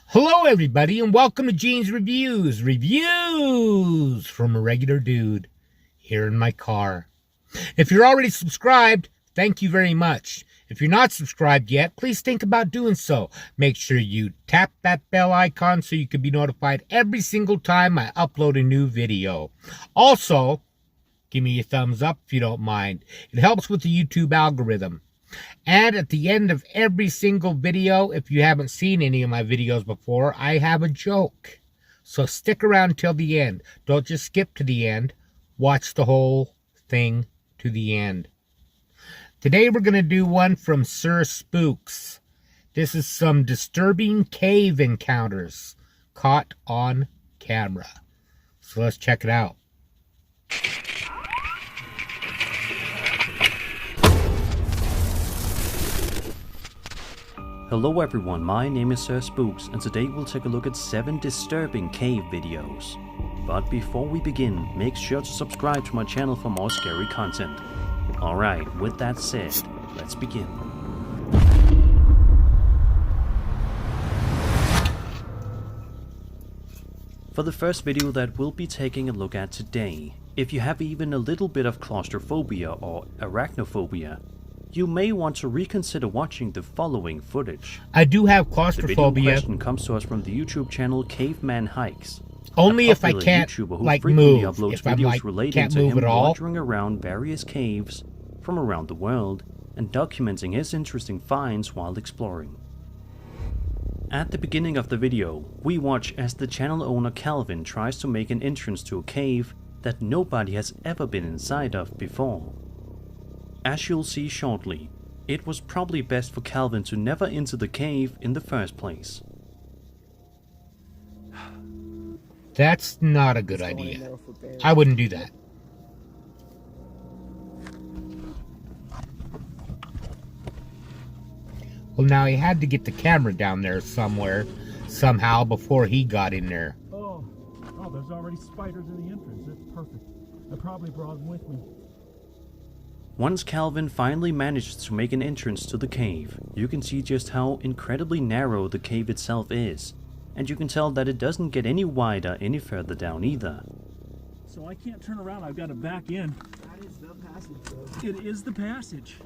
Hello everybody and welcome to Gene's Reviews from a regular dude here in my car. If you're already subscribed, thank you very much. If you're not subscribed yet, please think about doing so. Make sure you tap that bell icon so you can be notified every single time I upload a new video. Also, give me a thumbs up if you don't mind. It helps with the YouTube algorithm. And at the end of every single video, if you haven't seen any of my videos before, I have a joke. So stick around till the end. Don't just skip to the end. Watch the whole thing to the end. Today we're going to do one from Sir Spooks. This is some disturbing cave encounters caught on camera. So let's check it out. Hello everyone, my name is Sir Spooks and today we'll take a look at 7 disturbing cave videos. But before we begin, make sure to subscribe to my channel for more scary content. Alright, with that said, let's begin. For the first video that we'll be taking a look at today, if you have even a little bit of claustrophobia or arachnophobia, you may want to reconsider watching the following footage. I do have claustrophobia. The video question comes to us from the YouTube channel Caveman Hikes. Only if I can't, like, move. If I'm, like, can't move at all. Wandering around various caves from around the world and documenting his interesting finds while exploring. At the beginning of the video, we watch as the channel owner Calvin tries to make an entrance to a cave that nobody has ever been inside of before. As you'll see shortly, it was probably best for Calvin to never enter the cave in the first place. That's not a good idea. I wouldn't do that. Well, now he had to get the camera down there somehow before he got in there. Oh, there's already spiders in the entrance. That's perfect. I probably brought them with me. Once Calvin finally manages to make an entrance to the cave, you can see just how incredibly narrow the cave itself is, and you can tell that it doesn't get any wider any further down either. So I can't turn around, I've got to back in. That is the passage, though. It is the passage.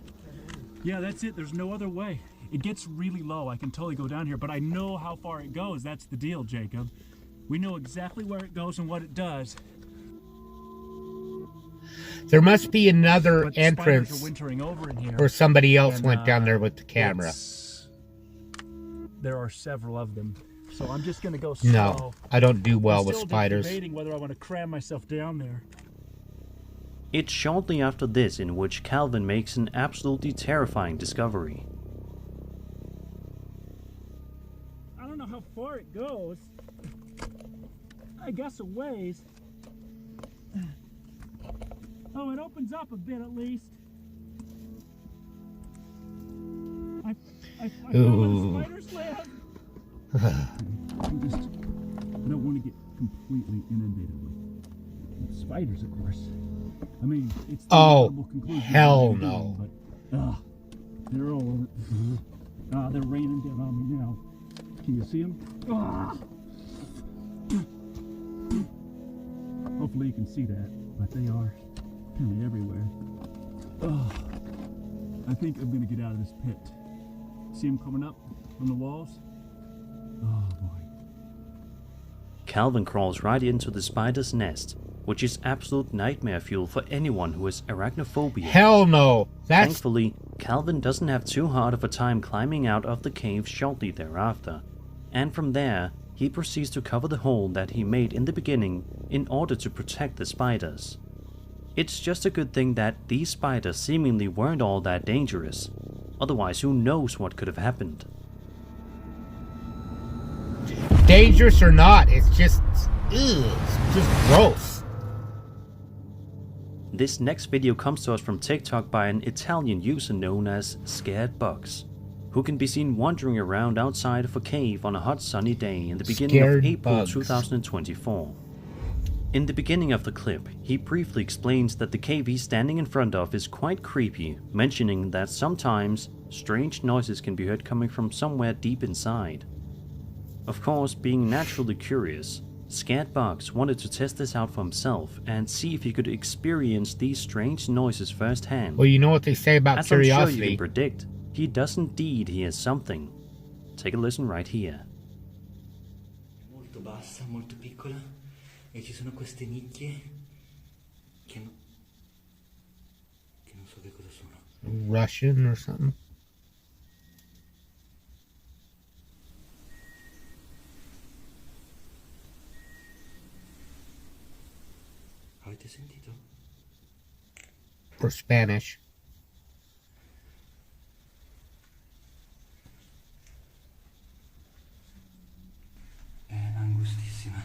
Yeah, that's it, there's no other way. It gets really low, I can totally go down here, but I know how far it goes. That's the deal, Jacob. We know exactly where it goes and what it does. There must be another entrance over in here, where somebody else went down there with the camera. There are several of them, so I'm just going to go slow. No, I don't do well with spiders. I'm still debating whether I want to cram myself down there. It's shortly after this in which Calvin makes an absolutely terrifying discovery. I don't know how far it goes. I guess a ways. Oh, it opens up a bit at least. I found where the spiders live. I don't want to get completely inundated with spiders, of course. I mean, it's the inevitable conclusion. Hell no. But, they're all over. They're raining down on me now. Can you see them? Hopefully you can see that, but they are apparently everywhere. I think I'm gonna get out of this pit. See them coming up from the walls? Oh boy. Calvin crawls right into the spider's nest, which is absolute nightmare fuel for anyone who has arachnophobia. Hell no. Thankfully, Calvin doesn't have too hard of a time climbing out of the cave shortly thereafter, and from there, he proceeds to cover the hole that he made in the beginning in order to protect the spiders. It's just a good thing that these spiders seemingly weren't all that dangerous, otherwise who knows what could have happened. Dangerous or not, it's just gross. This next video comes to us from TikTok by an Italian user known as Scared Bugs, who can be seen wandering around outside of a cave on a hot sunny day in the beginning of April 2024. In the beginning of the clip, he briefly explains that the cave he's standing in front of is quite creepy, mentioning that sometimes strange noises can be heard coming from somewhere deep inside. Of course, being naturally curious, Scared Box wanted to test this out for himself and see if he could experience these strange noises firsthand. Well, you know what they say about As I'm sure curiosity. you can predict, he does indeed hear something. Take a listen right here. Molto bassa, molto piccola, e ci sono queste nicchie che non so che cosa sono. Russian or something. Avete sentito? Or Spanish. È angustissima.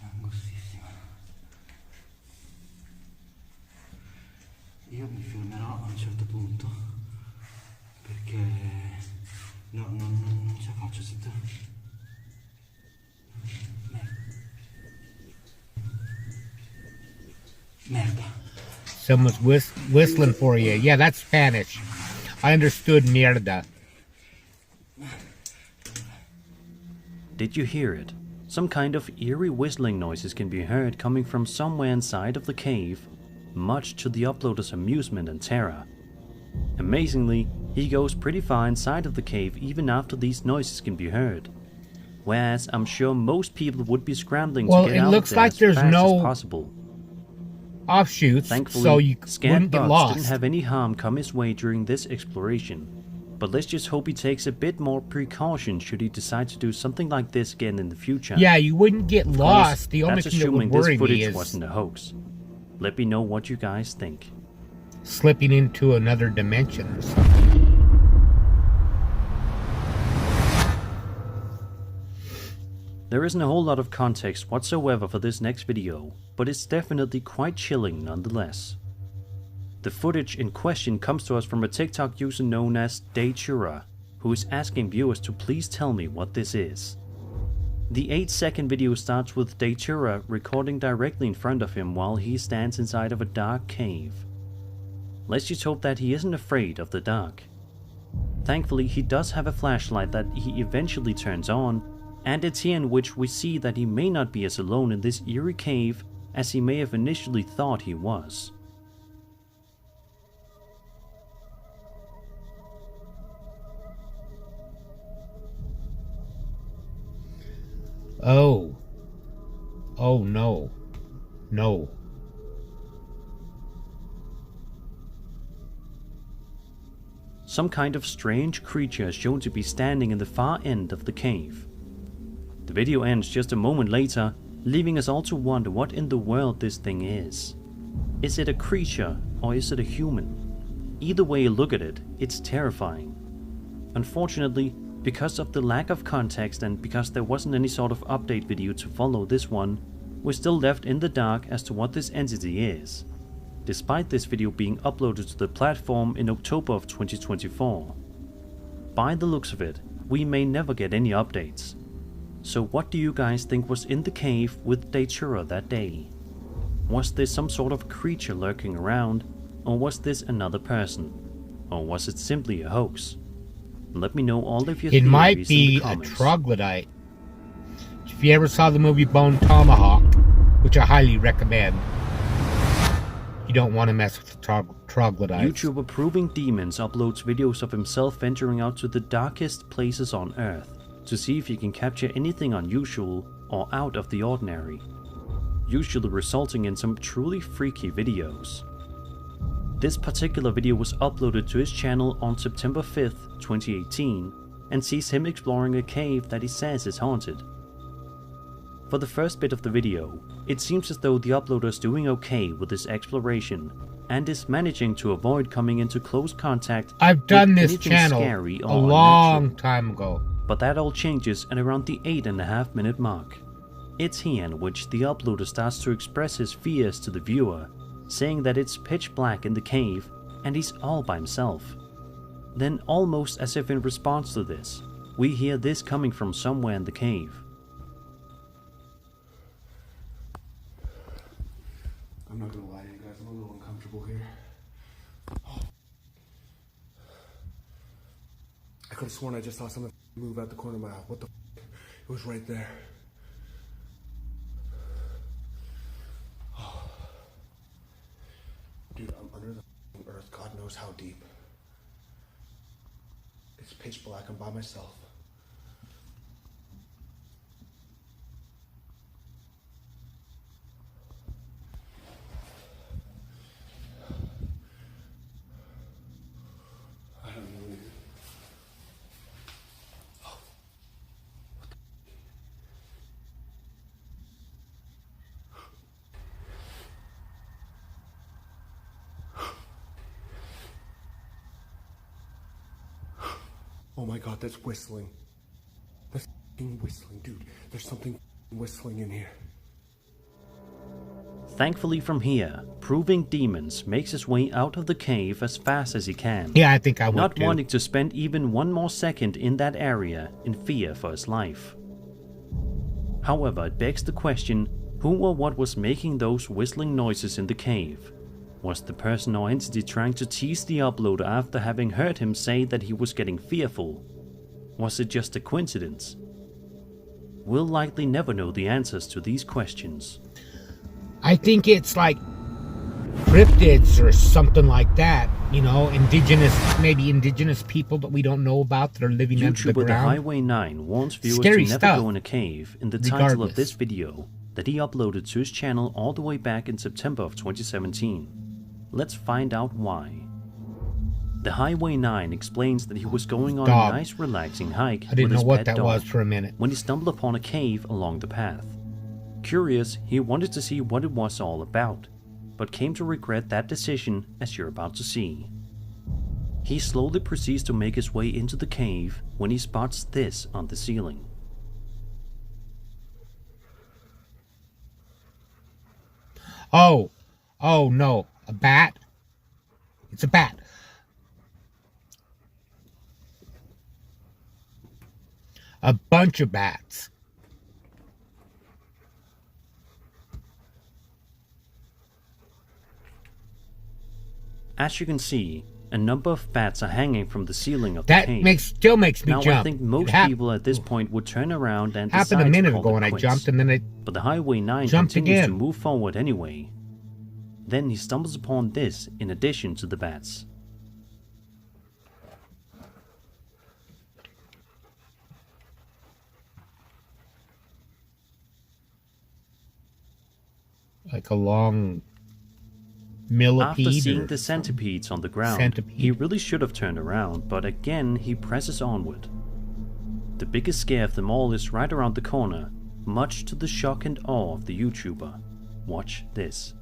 Angustissima. Io mi fermerò a un certo punto perché non ce la faccio, sento. Merda. Someone's whistling for you. Yeah, that's Spanish. I understood mierda. Did you hear it? Some kind of eerie whistling noises can be heard coming from somewhere inside of the cave, much to the uploader's amusement and terror. Amazingly, he goes pretty far inside of the cave even after these noises can be heard. Whereas I'm sure most people would be scrambling Well, to get it out looks of there like as there's fast no as possible. Offshoots, Thankfully, so you Scared wouldn't get Box lost. didn't have any harm come his way during this exploration. But let's just hope he takes a bit more precaution should he decide to do something like this again in the future. Yeah, you wouldn't get Of course, lost. The only that's thing that assuming would worry this me footage is wasn't a hoax. Let me know what you guys think. slipping into another dimension or something. There isn't a whole lot of context whatsoever for this next video, but it's definitely quite chilling nonetheless. The footage in question comes to us from a TikTok user known as Datura, who is asking viewers to please tell me what this is. The 8-second video starts with Datura recording directly in front of him while he stands inside of a dark cave. Let's just hope that he isn't afraid of the dark. Thankfully, he does have a flashlight that he eventually turns on, and it's here in which we see that he may not be as alone in this eerie cave as he may have initially thought he was. Oh. Oh no. No. Some kind of strange creature is shown to be standing in the far end of the cave. The video ends just a moment later, leaving us all to wonder what in the world this thing is. Is it a creature or is it a human? Either way you look at it, it's terrifying. Unfortunately, because of the lack of context and because there wasn't any sort of update video to follow this one, we're still left in the dark as to what this entity is, despite this video being uploaded to the platform in October of 2024. By the looks of it, we may never get any updates. So what do you guys think was in the cave with Datura that day? Was this some sort of creature lurking around, or was this another person? Or was it simply a hoax? Let me know all of your It theories might in be the a comments. troglodyte. If you ever saw the movie Bone Tomahawk, which I highly recommend, you don't want to mess with the troglodytes. YouTuber Proving Demons uploads videos of himself venturing out to the darkest places on Earth to see if he can capture anything unusual or out of the ordinary, usually resulting in some truly freaky videos. This particular video was uploaded to his channel on September 5th, 2018, and sees him exploring a cave that he says is haunted. For the first bit of the video, it seems as though the uploader is doing okay with his exploration and is managing to avoid coming into close contact I've done with this anything channel scary a or long unnatural. time ago. But that all changes at around the 8.5 minute mark. It's here in which the uploader starts to express his fears to the viewer, saying that it's pitch black in the cave and he's all by himself. Then, almost as if in response to this, we hear this coming from somewhere in the cave. here. Oh. I could have sworn I just saw something move out the corner of my eye. What the f? It was right there. Oh. Dude, I'm under the earth. God knows how deep. It's pitch black. I'm by myself. I don't know. Oh my God, that's whistling. That's f***ing whistling, dude. There's something f***ing whistling in here. Thankfully from here, Proving Demons makes his way out of the cave as fast as he can. Yeah, I think I would not too. wanting to spend even one more second in that area in fear for his life. However, it begs the question, who or what was making those whistling noises in the cave? Was the person or entity trying to tease the uploader after having heard him say that he was getting fearful? Was it just a coincidence? We'll likely never know the answers to these questions. I think it's like cryptids or something like that. You know, maybe indigenous people that we don't know about that are living under the YouTuber The ground. Highway 9 warns viewers Scary to never stuff. go in a cave in the title of Regardless. this video that he uploaded to his channel all the way back in September of 2017. Let's find out why. The Highway 9 explains that he was going on Dog. a nice relaxing hike I didn't with know his what pet that dog was for a minute. when he stumbled upon a cave along the path. Curious, he wanted to see what it was all about, but came to regret that decision as you're about to see. He slowly proceeds to make his way into the cave when he spots this on the ceiling. Oh no, a bat? It's a bat. A bunch of bats. As you can see, a number of bats are hanging from the ceiling of the That cave. still makes me Now jump. I think most people at this point would turn around and happened decide a minute to call ago it when I quits. jumped and then it But the Highway 9 jumped continues again. to move forward anyway. Then he stumbles upon this in addition to the bats. like a long millipede. After seeing or the centipedes on the ground, centipede. he really should have turned around, but again he presses onward. The biggest scare of them all is right around the corner, much to the shock and awe of the YouTuber. Watch this.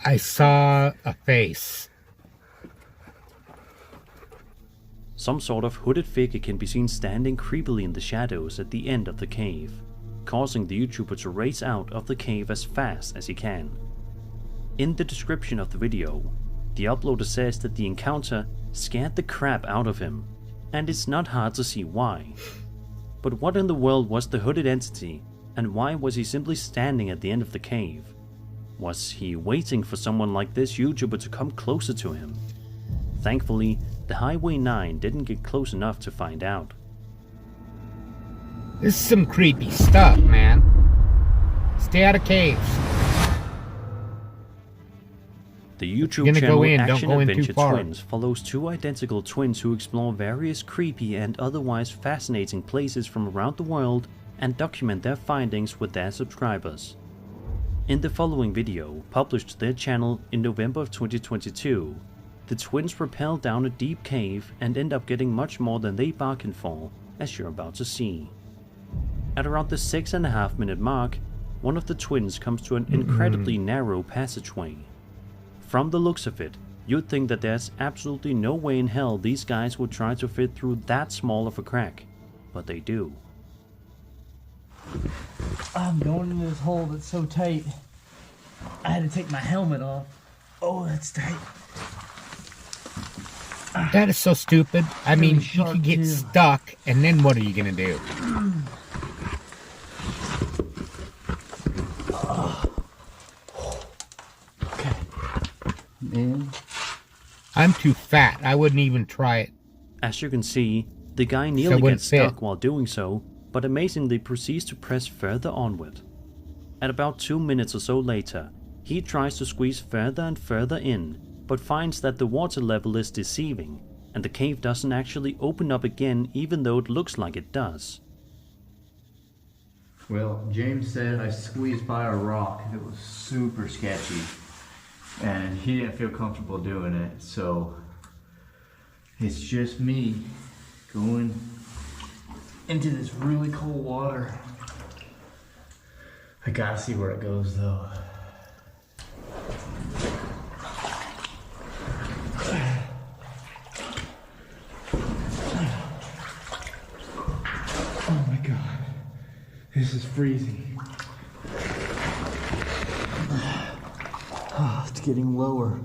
I saw a face. Some sort of hooded figure can be seen standing creepily in the shadows at the end of the cave, causing the YouTuber to race out of the cave as fast as he can. In the description of the video, the uploader says that the encounter scared the crap out of him, and it's not hard to see why. But what in the world was the hooded entity, and why was he simply standing at the end of the cave? Was he waiting for someone like this YouTuber to come closer to him? Thankfully, the Highway 9 didn't get close enough to find out. This is some creepy stuff, man. Stay out of caves. The YouTube gonna channel go in, don't Action go in too Adventure far. Twins follows two identical twins who explore various creepy and otherwise fascinating places from around the world and document their findings with their subscribers. In the following video, published to their channel in November of 2022, the twins rappel down a deep cave and end up getting much more than they bargained for, as you're about to see. At around the 6.5 minute mark, one of the twins comes to an incredibly narrow passageway. From the looks of it, you'd think that there's absolutely no way in hell these guys would try to fit through that small of a crack, but they do. I'm going in this hole that's so tight. I had to take my helmet off. Oh, that's tight. That is so stupid. I mean, you sharp, could get too. stuck, and then what are you gonna do? Okay. Man. I'm too fat. I wouldn't even try it. As you can see, the guy nearly wouldn't gets stuck fit. while doing so, but amazingly proceeds to press further onward. At about 2 minutes or so later, he tries to squeeze further and further in, but finds that the water level is deceiving, and the cave doesn't actually open up again even though it looks like it does. Well, James said I squeezed by a rock. It was super sketchy. And he didn't feel comfortable doing it, so it's just me going into this really cold water. I gotta see where it goes though. Oh my god, this is freezing. Oh, it's getting lower.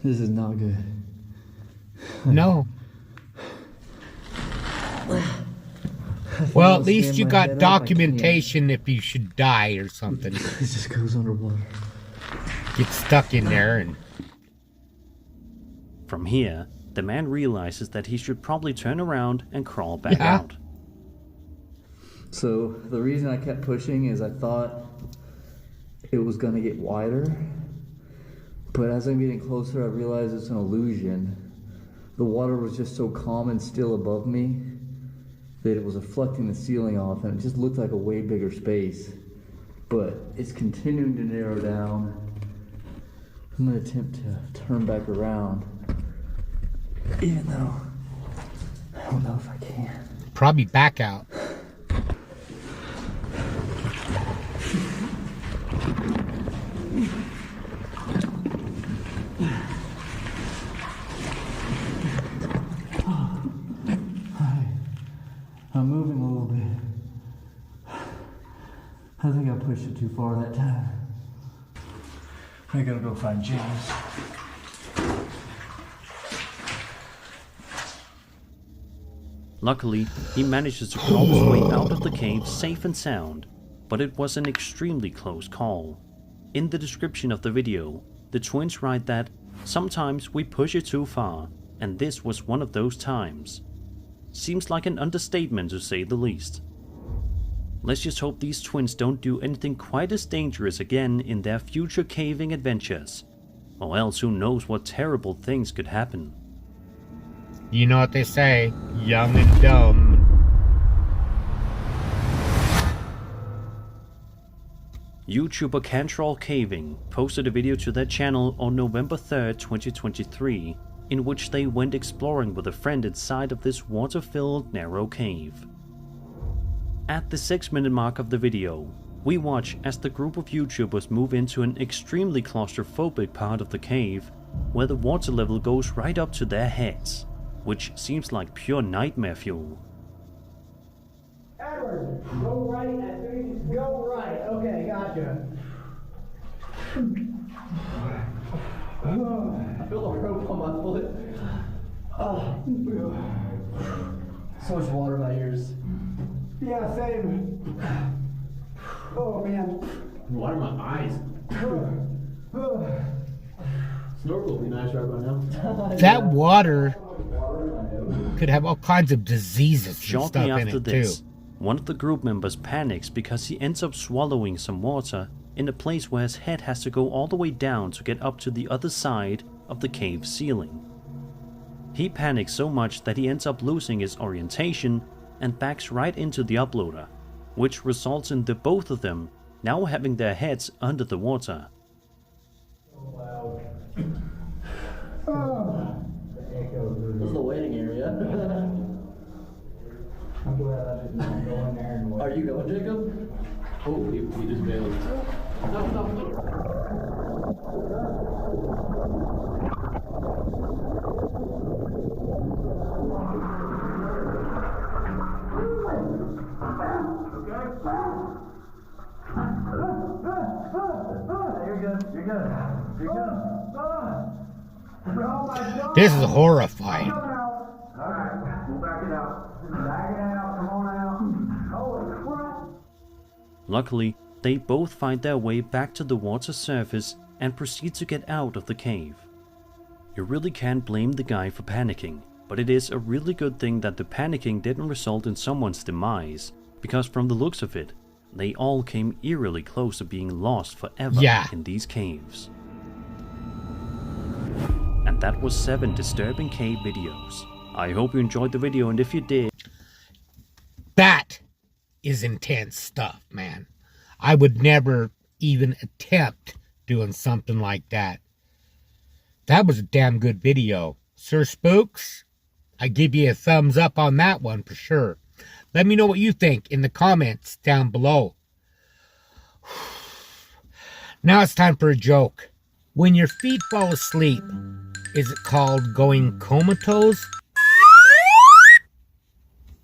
This is not good. No. Well, at least you got documentation if you should die or something. It just goes underwater. Get stuck in there and... From here, the man realizes that he should probably turn around and crawl back out. So the reason I kept pushing is I thought it was gonna get wider, but as I'm getting closer I realized it's an illusion. The water was just so calm and still above me that it was reflecting the ceiling off, and it just looked like a way bigger space. But it's continuing to narrow down. I'm gonna attempt to turn back around, even though I don't know if I can. Probably back out. I'm moving a little bit. I think I pushed it too far that time. I gotta go find James. Luckily, he manages to crawl his way out of the cave safe and sound, but it was an extremely close call. In the description of the video, the twins write that, "Sometimes we push it too far, and this was one of those times." Seems like an understatement to say the least. Let's just hope these twins don't do anything quite as dangerous again in their future caving adventures, or else who knows what terrible things could happen. You know what they say, young and dumb. YouTuber Cantrell Caving posted a video to their channel on November 3rd, 2023, in which they went exploring with a friend inside of this water-filled narrow cave. At the 6-minute mark of the video, we watch as the group of YouTubers move into an extremely claustrophobic part of the cave, where the water level goes right up to their heads, which seems like pure nightmare fuel. Edward, go right. Go right. Okay, gotcha. I feel a rope on my foot. Oh, so much water in my ears. Yeah, same. Oh man. Water in my eyes. Snorkel would be nice right by now. That water could have all kinds of diseases and Shortly stuff in after it this, too. one of the group members panics because he ends up swallowing some water in a place where his head has to go all the way down to get up to the other side of the cave ceiling. He panics so much that he ends up losing his orientation and backs right into the uploader, which results in the both of them now having their heads under the water. This is the waiting area. I'm glad I didn't go in there and wait. Are you going, Jacob? Oh, he just bailed. good. You're good. Oh my God. This is horrifying. Coming out. All right, we'll back it out. Back it out. Come on out. Holy crap. Luckily, they both find their way back to the water's surface and proceed to get out of the cave. You really can't blame the guy for panicking, but it is a really good thing that the panicking didn't result in someone's demise, because from the looks of it, they all came eerily close to being lost forever in these caves. And that was 7 disturbing cave videos. I hope you enjoyed the video, and if you did... That is intense stuff, man. I would never even attempt doing something like that. That was a damn good video. Sir Spooks, I give you a thumbs up on that one for sure. Let me know what you think in the comments down below. Now it's time for a joke. When your feet fall asleep, is it called going comatose